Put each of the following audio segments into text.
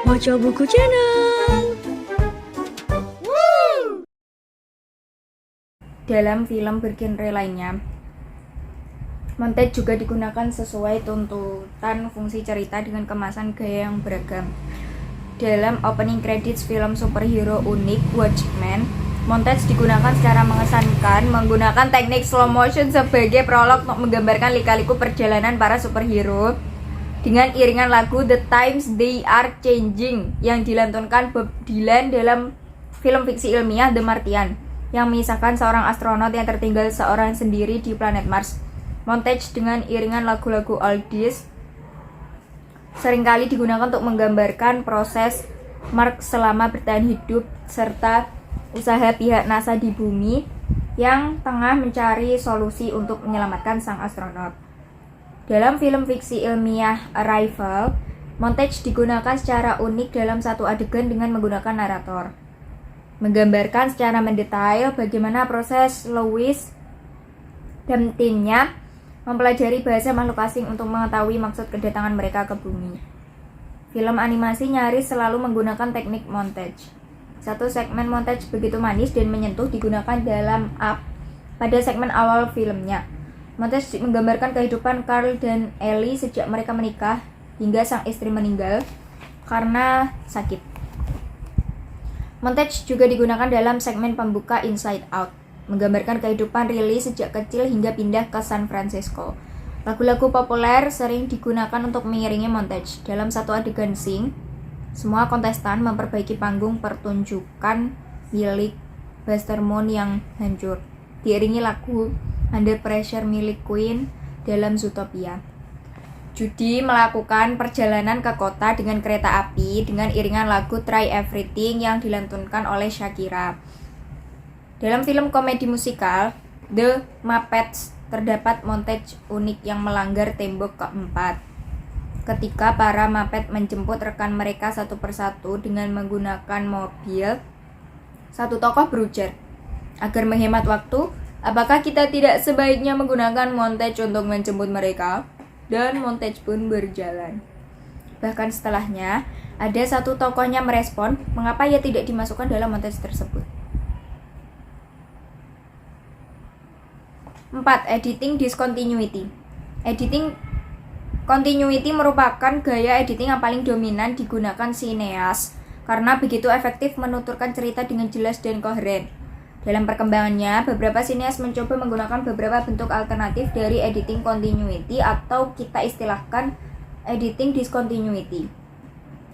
Moco Buku Channel. Dalam film bergenre lainnya, montage juga digunakan sesuai tuntutan fungsi cerita dengan kemasan gaya yang beragam. Dalam opening credits film superhero unik Watchmen, montage digunakan secara mengesankan menggunakan teknik slow motion sebagai prolog untuk menggambarkan lika-liku perjalanan para superhero dengan iringan lagu The Times They Are Changing yang dilantunkan Bob Dylan dalam film fiksi ilmiah The Martian yang mengisahkan seorang astronot yang tertinggal seorang sendiri di planet Mars. Montage dengan iringan lagu-lagu oldies seringkali digunakan untuk menggambarkan proses Mark selama bertahan hidup serta usaha pihak NASA di bumi yang tengah mencari solusi untuk menyelamatkan sang astronot. Dalam film fiksi ilmiah Arrival, montage digunakan secara unik dalam satu adegan dengan menggunakan narator, menggambarkan secara mendetail bagaimana proses Lois dan timnya mempelajari bahasa makhluk asing untuk mengetahui maksud kedatangan mereka ke bumi. Film animasi nyaris selalu menggunakan teknik montage. Satu segmen montage begitu manis dan menyentuh digunakan dalam Up pada segmen awal filmnya. Montage menggambarkan kehidupan Carl dan Ellie sejak mereka menikah hingga sang istri meninggal karena sakit. Montage juga digunakan dalam segmen pembuka Inside Out, menggambarkan kehidupan Riley sejak kecil hingga pindah ke San Francisco. Lagu-lagu populer sering digunakan untuk mengiringi montage. Dalam satu adegan sing, semua kontestan memperbaiki panggung pertunjukan milik Buster Moon yang hancur, diiringi lagu Under Pressure milik Queen dalam Zootopia. Judy melakukan perjalanan ke kota dengan kereta api dengan iringan lagu Try Everything yang dilantunkan oleh Shakira. Dalam film komedi musikal The Muppets terdapat montage unik yang melanggar tembok keempat. Ketika para Muppet menjemput rekan mereka satu persatu dengan menggunakan mobil, satu tokoh berujar, "Agar menghemat waktu, apakah kita tidak sebaiknya menggunakan montage untuk menjemput mereka?" Dan montage pun berjalan. Bahkan setelahnya, ada satu tokohnya merespon mengapa ia tidak dimasukkan dalam montage tersebut. 4. Editing discontinuity. Editing continuity merupakan gaya editing yang paling dominan digunakan sineas karena begitu efektif menuturkan cerita dengan jelas dan koheren. Dalam perkembangannya, beberapa sineas mencoba menggunakan beberapa bentuk alternatif dari editing continuity atau kita istilahkan editing discontinuity.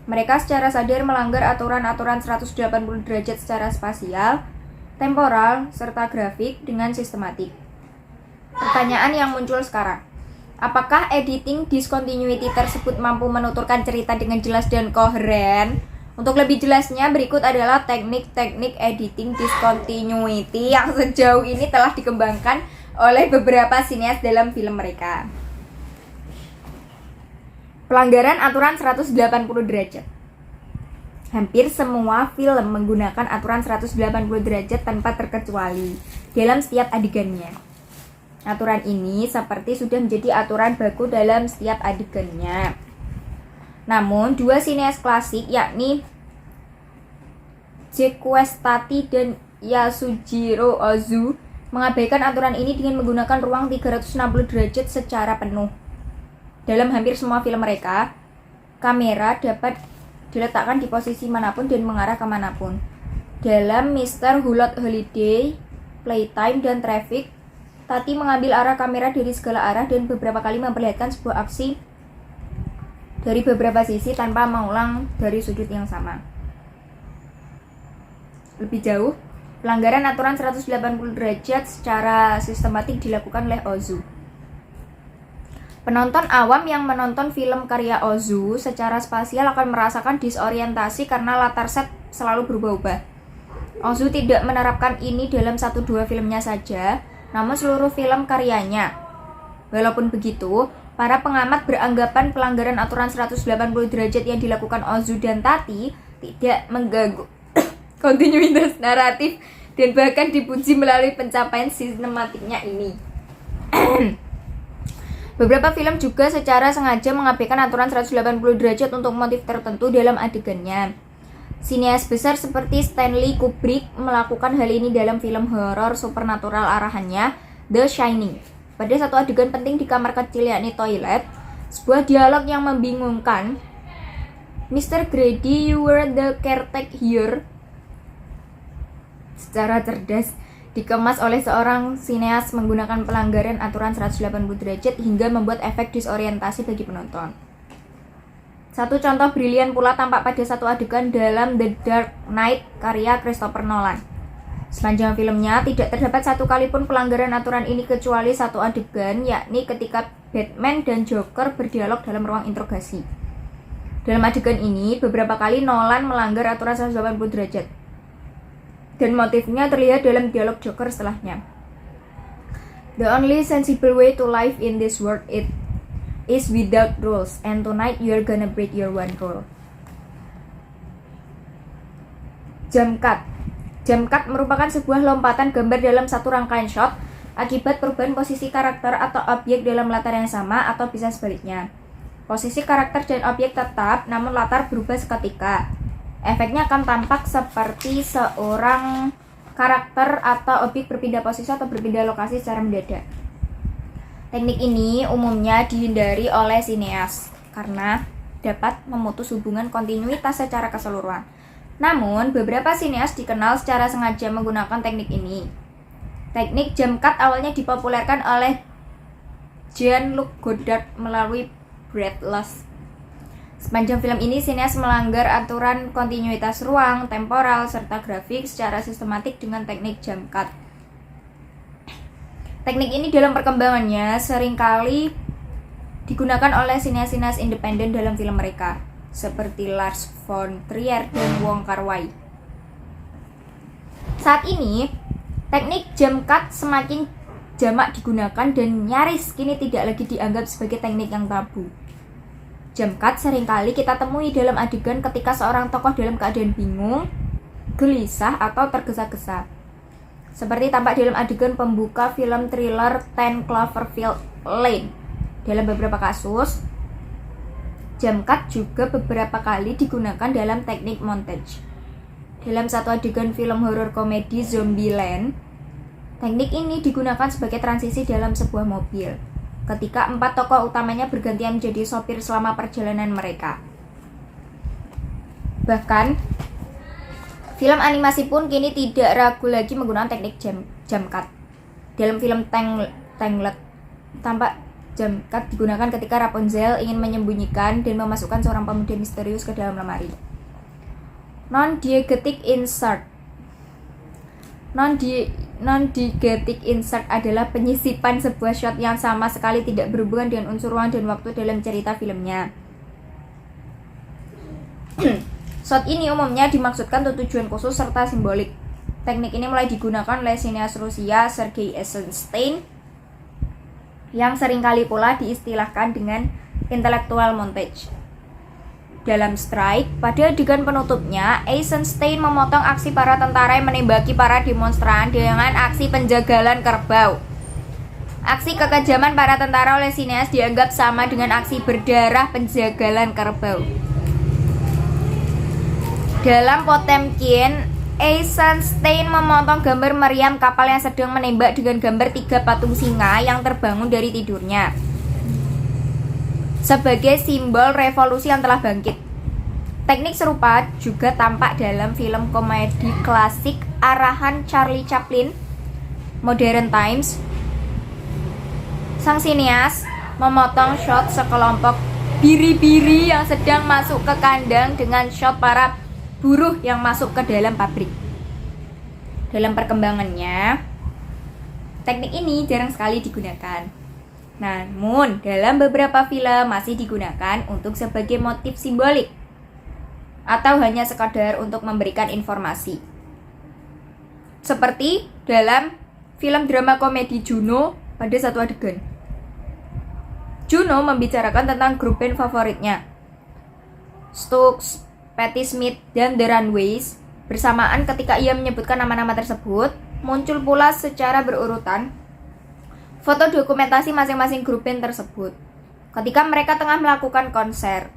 Mereka secara sadar melanggar aturan-aturan 180 derajat secara spasial, temporal, serta grafik dengan sistematik. Pertanyaan yang muncul sekarang, apakah editing discontinuity tersebut mampu menuturkan cerita dengan jelas dan koheren? Untuk lebih jelasnya, berikut adalah teknik-teknik editing discontinuity yang sejauh ini telah dikembangkan oleh beberapa sineas dalam film mereka. Pelanggaran aturan 180 derajat. Hampir semua film menggunakan aturan 180 derajat tanpa terkecuali dalam setiap adegannya. Aturan ini seperti sudah menjadi aturan baku dalam setiap adegannya. Namun, dua sineas klasik yakni Jake Westati dan Yasujiro Ozu mengabaikan aturan ini dengan menggunakan ruang 360 derajat secara penuh. Dalam hampir semua film mereka, kamera dapat diletakkan di posisi manapun dan mengarah kemanapun. Dalam Mr. Hulot Holiday, Playtime, dan Traffic, Tati mengambil arah kamera dari segala arah dan beberapa kali memperlihatkan sebuah aksi dari beberapa sisi tanpa mengulang dari sudut yang sama. Lebih jauh, pelanggaran aturan 180 derajat secara sistematik dilakukan oleh Ozu. Penonton awam yang menonton film karya Ozu secara spasial akan merasakan disorientasi karena latar set selalu berubah-ubah. Ozu tidak menerapkan ini dalam 1-2 filmnya saja, namun seluruh film karyanya. Walaupun begitu, para pengamat beranggapan pelanggaran aturan 180 derajat yang dilakukan Ozu dan Tati tidak mengganggu kontinuitas naratif dan bahkan dipuji melalui pencapaian sinematiknya ini. Beberapa film juga secara sengaja mengabaikan aturan 180 derajat untuk motif tertentu dalam adegannya. Sineas besar seperti Stanley Kubrick melakukan hal ini dalam film horor supernatural arahannya The Shining. Pada satu adegan penting di kamar kecil yakni toilet, sebuah dialog yang membingungkan, "Mr. Grady, you were the caretaker here," secara cerdas dikemas oleh seorang sineas menggunakan pelanggaran aturan 180 derajat hingga membuat efek disorientasi bagi penonton. Satu contoh brilian pula tampak pada satu adegan dalam The Dark Knight karya Christopher Nolan. Sepanjang filmnya tidak terdapat satu kali pun pelanggaran aturan ini kecuali satu adegan, yakni ketika Batman dan Joker berdialog dalam ruang interogasi. Dalam adegan ini, beberapa kali Nolan melanggar aturan 180 derajat. Dan motifnya terlihat dalam dialog Joker setelahnya. "The only sensible way to live in this world is without rules, and tonight you're gonna break your one rule." Jump cut. Jump cut merupakan sebuah lompatan gambar dalam satu rangkaian shot akibat perubahan posisi karakter atau objek dalam latar yang sama atau bisa sebaliknya. Posisi karakter dan objek tetap, namun latar berubah seketika. Efeknya akan tampak seperti seorang karakter atau objek berpindah posisi atau berpindah lokasi secara mendadak. Teknik ini umumnya dihindari oleh sineas karena dapat memutus hubungan kontinuitas secara keseluruhan. Namun, beberapa sineas dikenal secara sengaja menggunakan teknik ini. Teknik jump cut awalnya dipopulerkan oleh Jean-Luc Godard melalui Breathless. Sepanjang film ini, sineas melanggar aturan kontinuitas ruang, temporal, serta grafik secara sistematik dengan teknik jump cut. Teknik ini dalam perkembangannya seringkali digunakan oleh sineas-sineas independen dalam film mereka, seperti Lars von Trier dan Wong Kar-wai. Saat ini, teknik jump cut semakin jamak digunakan dan nyaris kini tidak lagi dianggap sebagai teknik yang tabu. Jump cut seringkali kita temui dalam adegan ketika seorang tokoh dalam keadaan bingung, gelisah, atau tergesa-gesa. Seperti tampak dalam adegan pembuka film thriller 10 Cloverfield Lane. Dalam beberapa kasus, jump cut juga beberapa kali digunakan dalam teknik montage. Dalam satu adegan film horor komedi Zombieland, teknik ini digunakan sebagai transisi dalam sebuah mobil, ketika 4 tokoh utamanya bergantian menjadi sopir selama perjalanan mereka. Bahkan, film animasi pun kini tidak ragu lagi menggunakan teknik jump cut. Dalam film Tangled, tampak jump cut digunakan ketika Rapunzel ingin menyembunyikan dan memasukkan seorang pemuda misterius ke dalam lemari. Non-diegetic insert adalah penyisipan sebuah shot yang sama sekali tidak berhubungan dengan unsur ruang dan waktu dalam cerita filmnya. Shot ini umumnya dimaksudkan untuk tujuan khusus serta simbolik. Teknik ini mulai digunakan oleh sineas Rusia Sergei Eisenstein, yang seringkali pula diistilahkan dengan intellectual montage. Dalam Strike, pada adegan penutupnya, Eisenstein memotong aksi para tentara yang menembaki para demonstran dengan aksi penjagalan kerbau. Aksi kekejaman para tentara oleh sineas dianggap sama dengan aksi berdarah penjagalan kerbau. Dalam Potemkin, Eisenstein memotong gambar meriam kapal yang sedang menembak dengan gambar 3 patung singa yang terbangun dari tidurnya, sebagai simbol revolusi yang telah bangkit. Teknik serupa juga tampak dalam film komedi klasik arahan Charlie Chaplin, Modern Times. Sang sineas memotong shot sekelompok biri-biri yang sedang masuk ke kandang dengan shot para buruh yang masuk ke dalam pabrik. Dalam perkembangannya, teknik ini jarang sekali digunakan. Namun, dalam beberapa film masih digunakan untuk sebagai motif simbolik atau hanya sekadar untuk memberikan informasi. Seperti dalam film drama komedi Juno pada satu adegan. Juno membicarakan tentang grup band favoritnya, Stooges, Patti Smith, dan The Runaways. Bersamaan ketika ia menyebutkan nama-nama tersebut, muncul pula secara berurutan foto dokumentasi masing-masing grup band tersebut ketika mereka tengah melakukan konser.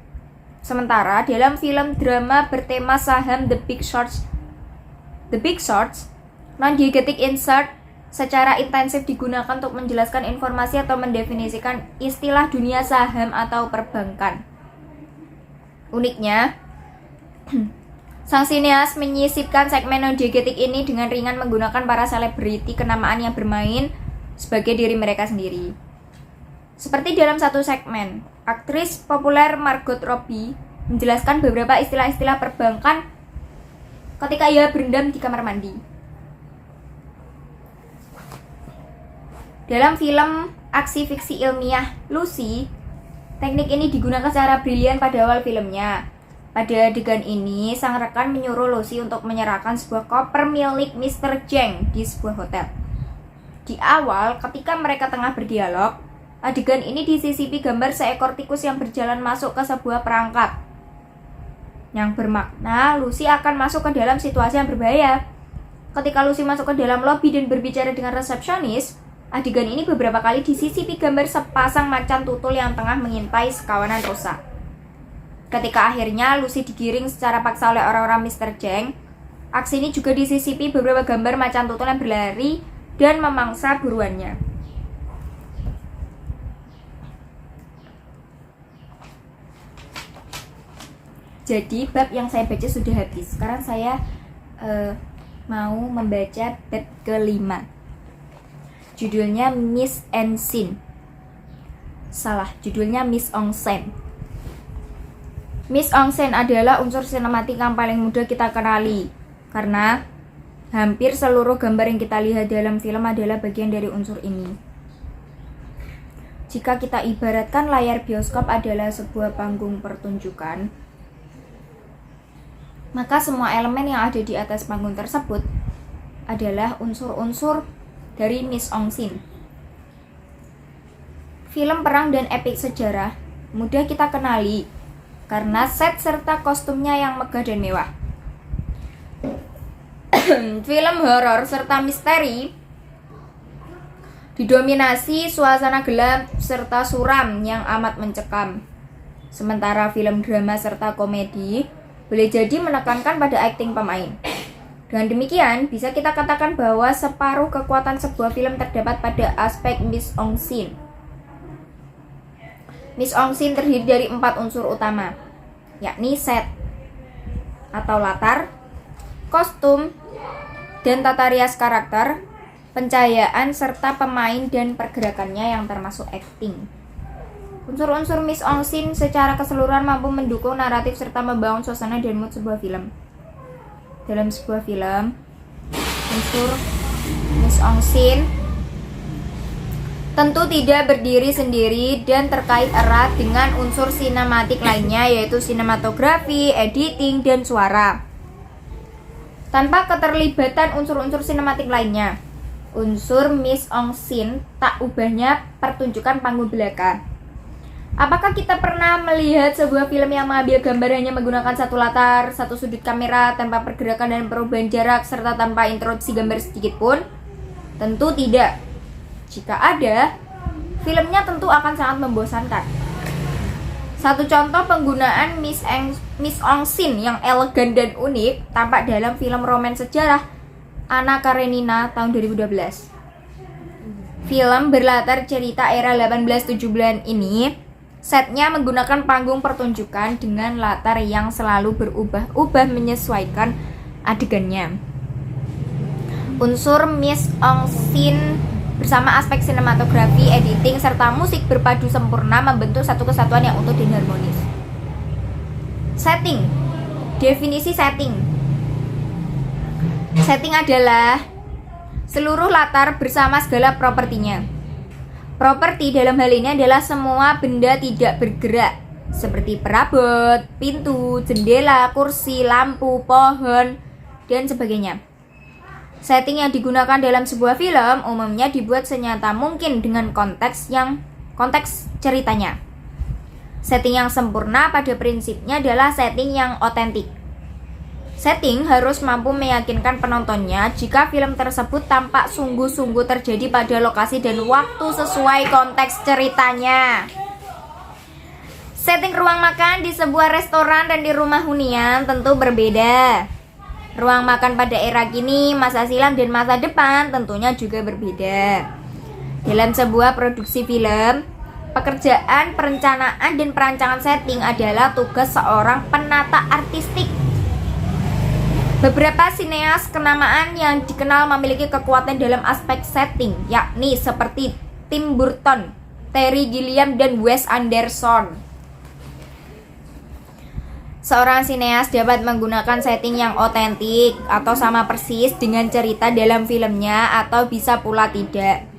Sementara dalam film drama bertema saham The Big Short, non-diegetic insert secara intensif digunakan untuk menjelaskan informasi atau mendefinisikan istilah dunia saham atau perbankan. Uniknya, sang sineas menyisipkan segmen non-diegetic ini dengan ringan menggunakan para selebriti kenamaan yang bermain sebagai diri mereka sendiri. Seperti dalam satu segmen, aktris populer Margot Robbie menjelaskan beberapa istilah-istilah perbankan ketika ia berendam di kamar mandi. Dalam film aksi fiksi ilmiah Lucy, teknik ini digunakan secara brilian pada awal filmnya. Pada adegan ini, sang rekan menyuruh Lucy untuk menyerahkan sebuah koper milik Mr. Cheng di sebuah hotel. Di awal, ketika mereka tengah berdialog, adegan ini disisipi gambar seekor tikus yang berjalan masuk ke sebuah perangkap, yang bermakna Lucy akan masuk ke dalam situasi yang berbahaya. Ketika Lucy masuk ke dalam lobi dan berbicara dengan resepsionis, adegan ini beberapa kali disisipi gambar sepasang macan tutul yang tengah mengintai sekawanan rusa. Ketika akhirnya Lucy digiring secara paksa oleh orang-orang Mr. Cheng, aksi ini juga disisipi beberapa gambar macan tutul yang berlari dan memangsa buruannya. Jadi bab yang saya baca sudah habis. Sekarang saya mau membaca bab kelima. Judulnya Miss and Sin. Salah, judulnya Miss Ong Sen. Miss Ong Sen adalah unsur sinematik yang paling mudah kita kenali, karena hampir seluruh gambar yang kita lihat dalam film adalah bagian dari unsur ini. Jika kita ibaratkan layar bioskop adalah sebuah panggung pertunjukan, maka semua elemen yang ada di atas panggung tersebut adalah unsur-unsur dari Miss Ong Sen. Film perang dan epik sejarah mudah kita kenali karena set serta kostumnya yang megah dan mewah. Film horor serta misteri didominasi suasana gelap serta suram yang amat mencekam. Sementara film drama serta komedi boleh jadi menekankan pada akting pemain. Dengan demikian, bisa kita katakan bahwa separuh kekuatan sebuah film terdapat pada aspek Miss Ong Sen. Miss Ong Sen terdiri dari 4 unsur utama, yakni set atau latar, kostum, dan tata rias karakter, pencahayaan, serta pemain dan pergerakannya yang termasuk akting. Unsur-unsur Miss Ong Sen secara keseluruhan mampu mendukung naratif serta membangun suasana dan mood sebuah film. Dalam sebuah film, unsur Miss Ong Sen tentu tidak berdiri sendiri dan terkait erat dengan unsur sinematik lainnya, yaitu sinematografi, editing, dan suara. Tanpa keterlibatan unsur-unsur sinematik lainnya, unsur Miss Ong Sen tak ubahnya pertunjukan panggung belaka. Apakah kita pernah melihat sebuah film yang mengambil gambar hanya menggunakan satu latar, satu sudut kamera, tanpa pergerakan dan perubahan jarak, serta tanpa interupsi gambar sedikit pun? Tentu tidak. Jika ada, filmnya tentu akan sangat membosankan. Satu contoh penggunaan Miss Ong Sen yang elegan dan unik tampak dalam film romans sejarah Anna Karenina tahun 2012. Film berlatar cerita era 1870-an ini. Setnya menggunakan panggung pertunjukan dengan latar yang selalu berubah-ubah menyesuaikan adegannya. Unsur Miss Ong Sen bersama aspek sinematografi, editing, serta musik berpadu sempurna membentuk satu kesatuan yang utuh dan harmonis. Setting. Definisi setting. Setting adalah seluruh latar bersama segala propertinya. Properti dalam hal ini adalah semua benda tidak bergerak, seperti perabot, pintu, jendela, kursi, lampu, pohon, dan sebagainya. Setting yang digunakan dalam sebuah film umumnya dibuat senyata mungkin dengan konteks ceritanya. Setting yang sempurna pada prinsipnya adalah setting yang otentik. Setting harus mampu meyakinkan penontonnya jika film tersebut tampak sungguh-sungguh terjadi pada lokasi dan waktu sesuai konteks ceritanya. Setting ruang makan di sebuah restoran dan di rumah hunian tentu berbeda. Ruang makan pada era kini, masa silam dan masa depan tentunya juga berbeda. Dalam sebuah produksi film, pekerjaan perencanaan dan perancangan setting adalah tugas seorang penata artistik. Beberapa sineas kenamaan yang dikenal memiliki kekuatan dalam aspek setting, yakni seperti Tim Burton, Terry Gilliam, dan Wes Anderson. Seorang sineas dapat menggunakan setting yang otentik atau sama persis dengan cerita dalam filmnya, atau bisa pula tidak.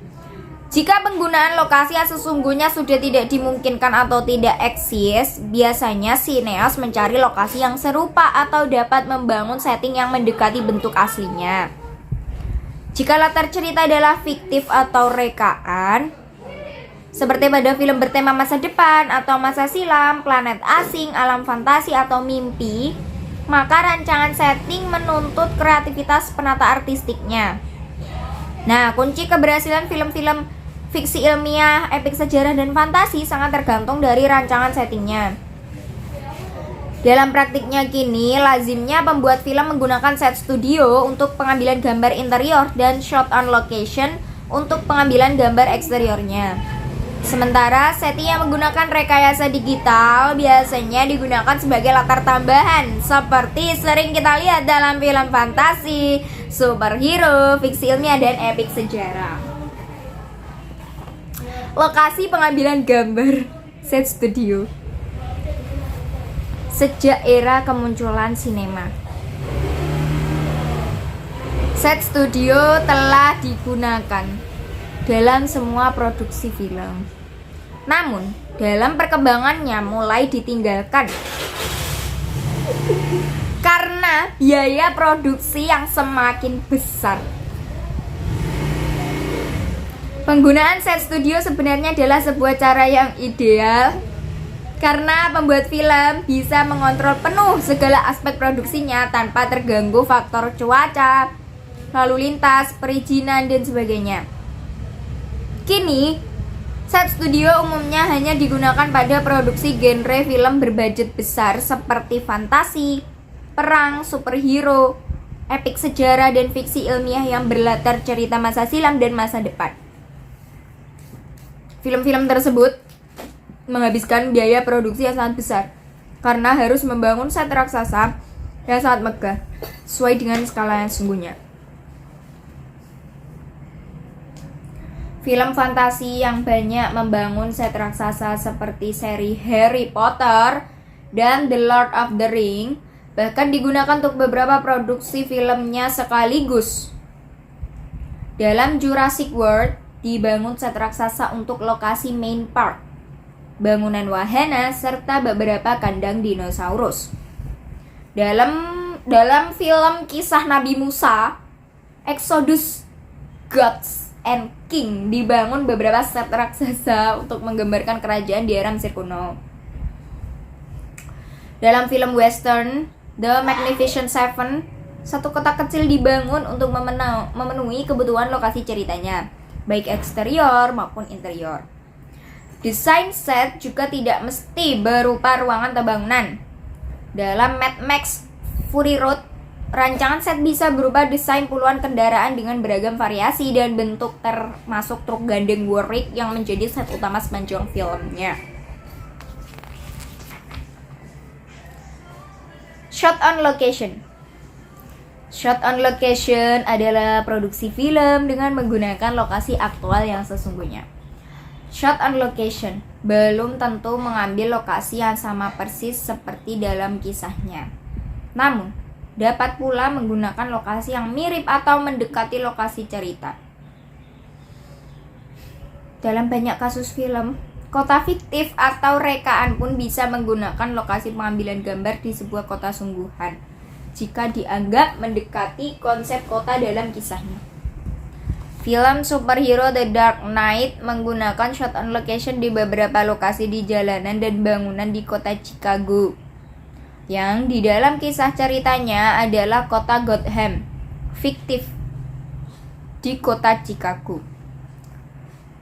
Jika penggunaan lokasi yang sesungguhnya sudah tidak dimungkinkan atau tidak eksis, biasanya sineas mencari lokasi yang serupa atau dapat membangun setting yang mendekati bentuk aslinya. Jika latar cerita adalah fiktif atau rekaan, seperti pada film bertema masa depan atau masa silam, planet asing, alam fantasi, atau mimpi, maka rancangan setting menuntut kreativitas penata artistiknya. Nah, kunci keberhasilan film-film fiksi ilmiah, epik sejarah, dan fantasi sangat tergantung dari rancangan settingnya. Dalam praktiknya kini, lazimnya pembuat film menggunakan set studio untuk pengambilan gambar interior dan shot on location untuk pengambilan gambar eksteriornya. Sementara setting yang menggunakan rekayasa digital biasanya digunakan sebagai latar tambahan, seperti sering kita lihat dalam film fantasi, superhero, fiksi ilmiah, dan epik sejarah. Lokasi pengambilan gambar set studio. Sejak era kemunculan sinema, set studio telah digunakan dalam semua produksi film. Namun, dalam perkembangannya mulai ditinggalkan karena biaya produksi yang semakin besar. Penggunaan set studio sebenarnya adalah sebuah cara yang ideal karena pembuat film bisa mengontrol penuh segala aspek produksinya tanpa terganggu faktor cuaca, lalu lintas, perizinan, dan sebagainya. Kini, set studio umumnya hanya digunakan pada produksi genre film berbudget besar seperti fantasi, perang, superhero, epik sejarah, dan fiksi ilmiah yang berlatar cerita masa silam dan masa depan. Film-film tersebut menghabiskan biaya produksi yang sangat besar karena harus membangun set raksasa yang sangat megah sesuai dengan skala yang sesungguhnya. Film fantasi yang banyak membangun set raksasa seperti seri Harry Potter dan The Lord of the Ring bahkan digunakan untuk beberapa produksi filmnya sekaligus. Dalam Jurassic World dibangun set raksasa untuk lokasi main park, bangunan wahana, serta beberapa kandang dinosaurus. Dalam film kisah Nabi Musa, Exodus Gods and King, dibangun beberapa set raksasa untuk menggambarkan kerajaan di era Mesir kuno. Dalam film western The Magnificent Seven, satu kota kecil dibangun untuk memenuhi kebutuhan lokasi ceritanya, baik eksterior maupun interior. Desain set juga tidak mesti berupa ruangan atau bangunan. Dalam Mad Max Fury Road, rancangan set bisa berupa desain puluhan kendaraan dengan beragam variasi dan bentuk, termasuk truk gandeng Warwick yang menjadi set utama sepanjang filmnya. Shot on location. Shot on location adalah produksi film dengan menggunakan lokasi aktual yang sesungguhnya. Shot on location belum tentu mengambil lokasi yang sama persis seperti dalam kisahnya. Namun, dapat pula menggunakan lokasi yang mirip atau mendekati lokasi cerita. Dalam banyak kasus film, kota fiktif atau rekaan pun bisa menggunakan lokasi pengambilan gambar di sebuah kota sungguhan jika dianggap mendekati konsep kota dalam kisahnya. Film superhero The Dark Knight menggunakan shot on location di beberapa lokasi di jalanan dan bangunan di kota Chicago. yang di dalam kisah ceritanya adalah kota Gotham, fiktif di kota Chicago.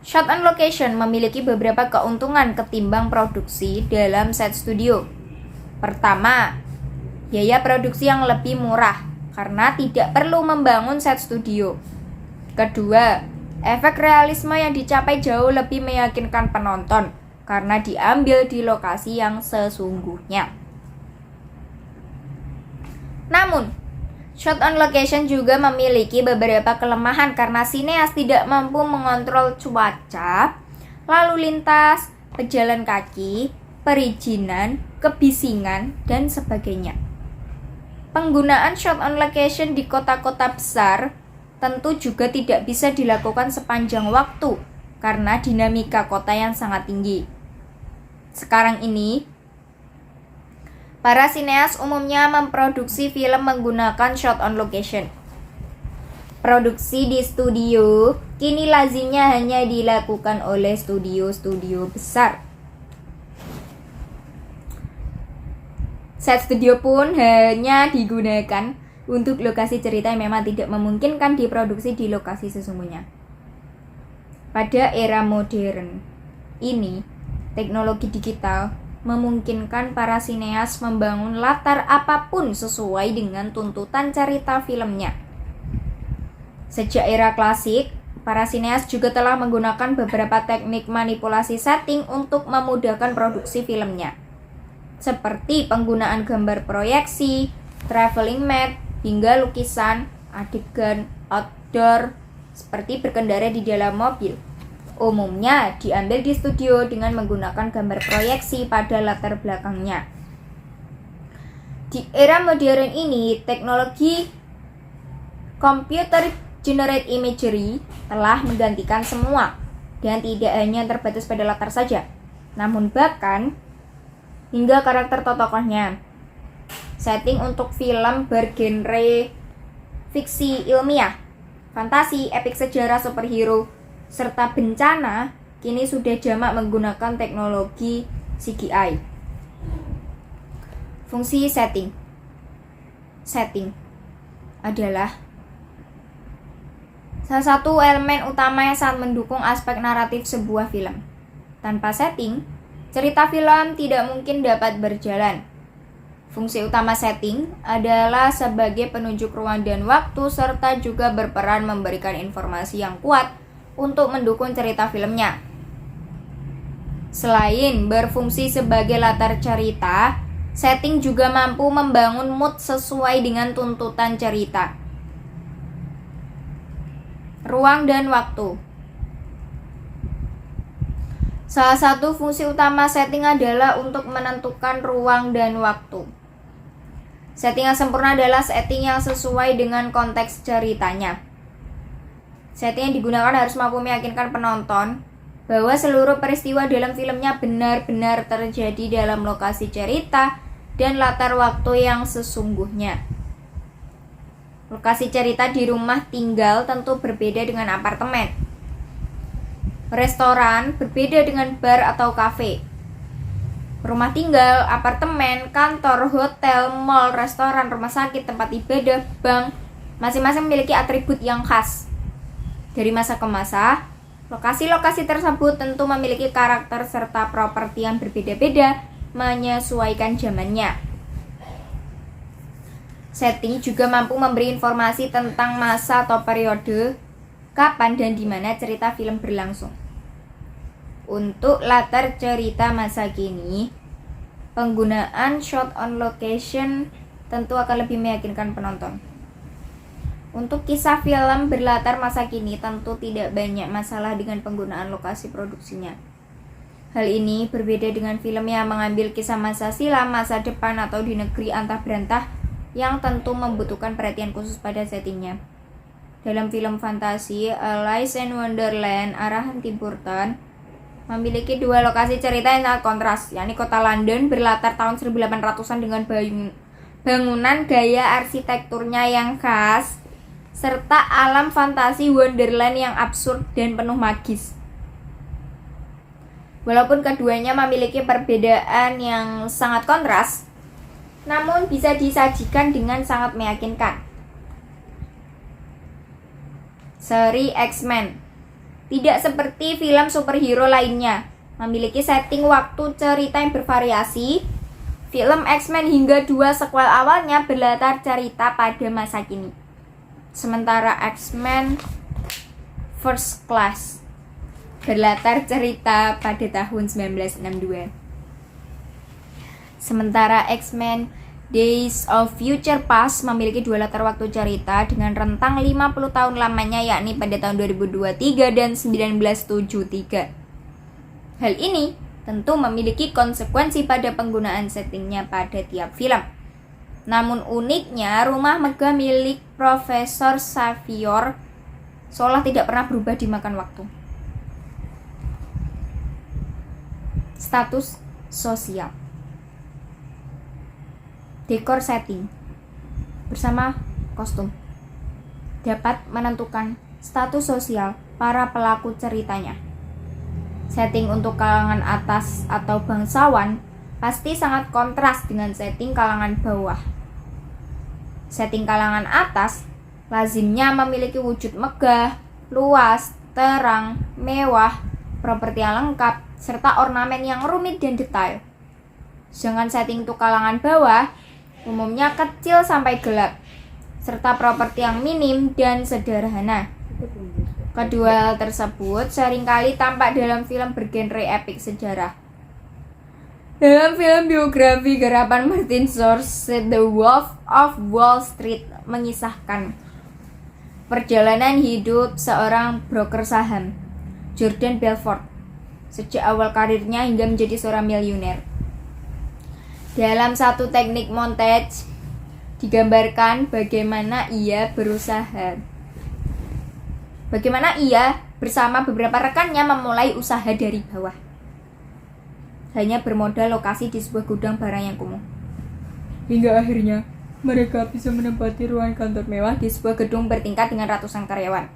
Shot on location memiliki beberapa keuntungan ketimbang produksi dalam set studio. Pertama, biaya produksi yang lebih murah karena tidak perlu membangun set studio. Kedua, efek realisme yang dicapai jauh lebih meyakinkan penonton karena diambil di lokasi yang sesungguhnya. Namun, shot on location juga memiliki beberapa kelemahan karena sineas tidak mampu mengontrol cuaca, lalu lintas, pejalan kaki, perizinan, kebisingan, dan sebagainya. Penggunaan shot on location di kota-kota besar tentu juga tidak bisa dilakukan sepanjang waktu karena dinamika kota yang sangat tinggi. Sekarang ini, para sineas umumnya memproduksi film menggunakan shot on location. Produksi di studio kini lazimnya hanya dilakukan oleh studio-studio besar. Set studio pun hanya digunakan untuk lokasi cerita yang memang tidak memungkinkan diproduksi di lokasi sesungguhnya. Pada era modern ini, teknologi digital memungkinkan para sineas membangun latar apapun sesuai dengan tuntutan cerita filmnya. Sejak era klasik, para sineas juga telah menggunakan beberapa teknik manipulasi setting untuk memudahkan produksi filmnya, seperti penggunaan gambar proyeksi, traveling mat, hingga lukisan, adegan outdoor, seperti berkendara di dalam mobil. Umumnya diambil di studio dengan menggunakan gambar proyeksi pada latar belakangnya. Di era modern ini, teknologi computer generate imagery telah menggantikan semua dan tidak hanya terbatas pada latar saja, namun bahkan hingga karakter tokohnya. Setting untuk film bergenre fiksi ilmiah, fantasi, epik sejarah superhero, serta bencana kini sudah jamak menggunakan teknologi CGI. Fungsi setting. Setting adalah salah satu elemen utama yang sangat mendukung aspek naratif sebuah film. Tanpa setting, cerita film tidak mungkin dapat berjalan. Fungsi utama setting adalah sebagai penunjuk ruang dan waktu serta juga berperan memberikan informasi yang kuat untuk mendukung cerita filmnya. Selain berfungsi sebagai latar cerita, setting juga mampu membangun mood sesuai dengan tuntutan cerita. Ruang dan waktu. Salah satu fungsi utama setting adalah untuk menentukan ruang dan waktu. Setting yang sempurna adalah setting yang sesuai dengan konteks ceritanya. Setting yang digunakan harus mampu meyakinkan penonton bahwa seluruh peristiwa dalam filmnya benar-benar terjadi dalam lokasi cerita dan latar waktu yang sesungguhnya. Lokasi cerita di rumah tinggal tentu berbeda dengan apartemen. Restoran berbeda dengan bar atau kafe. Rumah tinggal, apartemen, kantor, hotel, mall, restoran, rumah sakit, tempat ibadah, bank, masing-masing memiliki atribut yang khas. Dari masa ke masa, lokasi-lokasi tersebut tentu memiliki karakter serta properti yang berbeda-beda menyesuaikan zamannya. Setting juga mampu memberi informasi tentang masa atau periode, kapan dan di mana cerita film berlangsung. Untuk latar cerita masa kini, penggunaan shot on location tentu akan lebih meyakinkan penonton. Untuk kisah film berlatar masa kini tentu tidak banyak masalah dengan penggunaan lokasi produksinya. Hal ini berbeda dengan film yang mengambil kisah masa silam, masa depan, atau di negeri antah berantah yang tentu membutuhkan perhatian khusus pada settingnya. Dalam film fantasi Alice in Wonderland arahan Tim Burton memiliki dua lokasi cerita yang sangat kontras, yakni kota London berlatar tahun 1800-an dengan bangunan gaya arsitekturnya yang khas, serta alam fantasi Wonderland yang absurd dan penuh magis. Walaupun keduanya memiliki perbedaan yang sangat kontras, namun bisa disajikan dengan sangat meyakinkan. Seri X-Men tidak seperti film superhero lainnya, memiliki setting waktu cerita yang bervariasi. Film X-Men hingga 2 sequel awalnya berlatar cerita pada masa kini. Sementara X-Men First Class berlatar cerita pada tahun 1962. Sementara X-Men Days of Future Past memiliki 2 latar waktu cerita dengan rentang 50 tahun lamanya, yakni pada tahun 2023 dan 1973. Hal ini tentu memiliki konsekuensi pada penggunaan settingnya pada tiap film. Namun uniknya, rumah megah milik Profesor Xavier seolah tidak pernah berubah dimakan waktu. Status sosial. Dekor setting bersama kostum dapat menentukan status sosial para pelaku ceritanya. Setting untuk kalangan atas atau bangsawan pasti sangat kontras dengan setting kalangan bawah. Setting kalangan atas lazimnya memiliki wujud megah, luas, terang, mewah, properti yang lengkap, serta ornamen yang rumit dan detail. Sedangkan setting untuk kalangan bawah umumnya kecil sampai gelap, serta properti yang minim dan sederhana. Kedua hal tersebut seringkali tampak dalam film bergenre epik sejarah. Dalam film biografi garapan Martin Scorsese, The Wolf of Wall Street mengisahkan perjalanan hidup seorang broker saham, Jordan Belfort, sejak awal karirnya hingga menjadi seorang miliuner. Dalam satu teknik montage digambarkan bagaimana ia bersama beberapa rekannya memulai usaha dari bawah, hanya bermodal lokasi di sebuah gudang barang yang kumuh. Hingga akhirnya mereka bisa menempati ruang kantor mewah di sebuah gedung bertingkat dengan ratusan karyawan.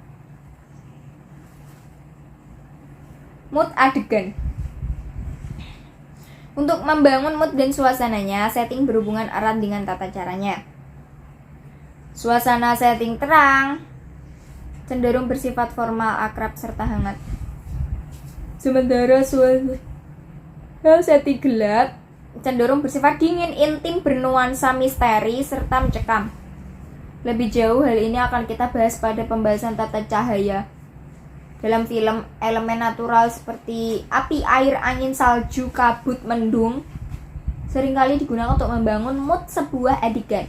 Mood adegan. Untuk membangun mood dan suasananya, setting berhubungan erat dengan tata caranya. Suasana setting terang cenderung bersifat formal, akrab, serta hangat. Sementara suasana setting gelap cenderung bersifat dingin, intim, bernuansa misteri, serta mencekam. Lebih jauh, hal ini akan kita bahas pada pembahasan tata cahaya. Dalam film, elemen natural seperti api, air, angin, salju, kabut, mendung seringkali digunakan untuk membangun mood sebuah adegan.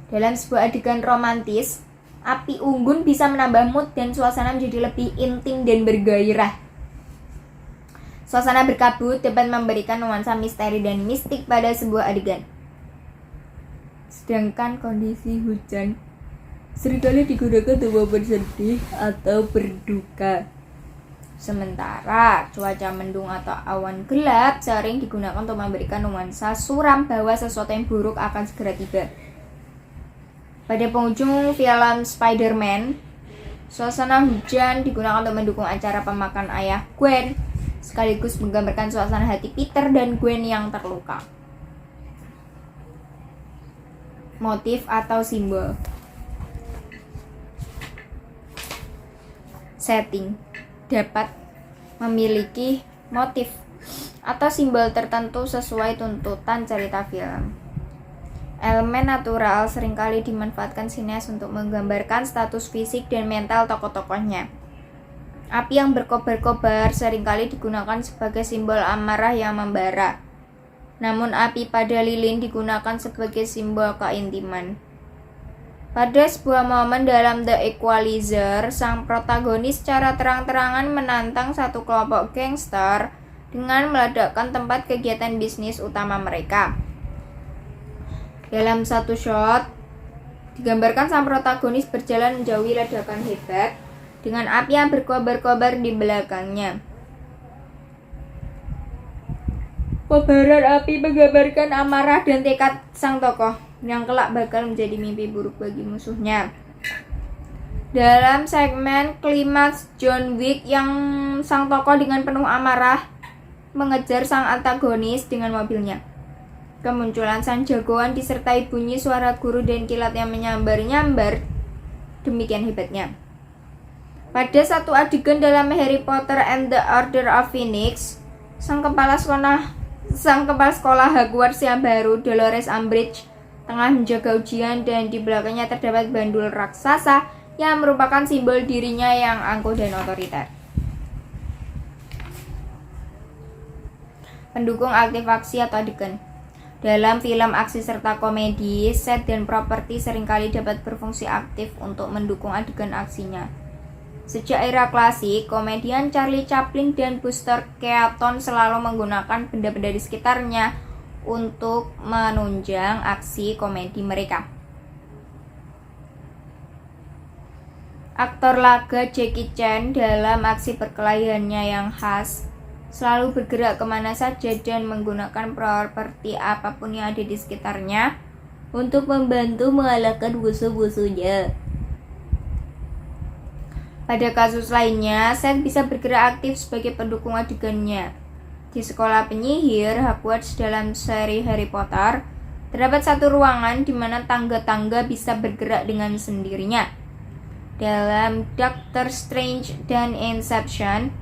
Dalam sebuah adegan romantis, api unggun bisa menambah mood dan suasana menjadi lebih intim dan bergairah. Suasana berkabut dapat memberikan nuansa misteri dan mistik pada sebuah adegan. Sedangkan kondisi hujan seringkali digunakan untuk bersedih atau berduka. Sementara cuaca mendung atau awan gelap sering digunakan untuk memberikan nuansa suram bahwa sesuatu yang buruk akan segera tiba. Pada penghujung film Spider-Man, suasana hujan digunakan untuk mendukung acara pemakaman ayah Gwen, sekaligus menggambarkan suasana hati Peter dan Gwen yang terluka. Motif atau simbol. Setting dapat memiliki motif atau simbol tertentu sesuai tuntutan cerita film. Elemen natural seringkali dimanfaatkan sineas untuk menggambarkan status fisik dan mental tokoh-tokohnya. Api yang berkobar-kobar seringkali digunakan sebagai simbol amarah yang membara. Namun api pada lilin digunakan sebagai simbol keintiman. Pada sebuah momen dalam The Equalizer, sang protagonis secara terang-terangan menantang satu kelompok gangster dengan meledakkan tempat kegiatan bisnis utama mereka. Dalam satu shot, digambarkan sang protagonis berjalan menjauhi ledakan hebat dengan api yang berkobar-kobar di belakangnya. Kobaran api menggambarkan amarah dan tekad sang tokoh yang kelak bakal menjadi mimpi buruk bagi musuhnya. Dalam segmen klimaks John Wick yang sang tokoh dengan penuh amarah mengejar sang antagonis dengan mobilnya. Kemunculan sang jagoan disertai bunyi suara guru dan kilat yang menyambar-nyambar. Demikian hebatnya. Pada satu adegan dalam Harry Potter and the Order of Phoenix, sang kepala sekolah Hogwarts yang baru, Dolores Umbridge, tengah menjaga ujian dan di belakangnya terdapat bandul raksasa yang merupakan simbol dirinya yang angkuh dan otoriter. Pendukung aktif aksi atau adegan. Dalam film aksi serta komedi, set dan properti seringkali dapat berfungsi aktif untuk mendukung adegan aksinya. Sejak era klasik, komedian Charlie Chaplin dan Buster Keaton selalu menggunakan benda-benda di sekitarnya untuk menunjang aksi komedi mereka. Aktor laga Jackie Chan dalam aksi perkelahiannya yang khas selalu bergerak kemana saja dan menggunakan properti apapun yang ada di sekitarnya untuk membantu mengalahkan musuh-musuhnya. Pada kasus lainnya, Set bisa bergerak aktif sebagai pendukung adegannya. Di sekolah penyihir Hogwarts dalam seri Harry Potter, terdapat satu ruangan di mana tangga-tangga bisa bergerak dengan sendirinya. Dalam Doctor Strange dan Inception,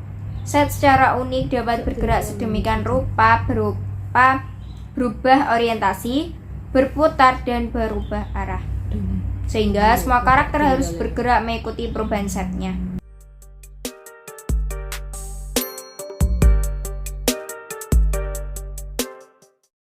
Set secara unik dapat bergerak sedemikian rupa, berubah orientasi, berputar, dan berubah arah. Sehingga semua karakter harus bergerak mengikuti perubahan setnya.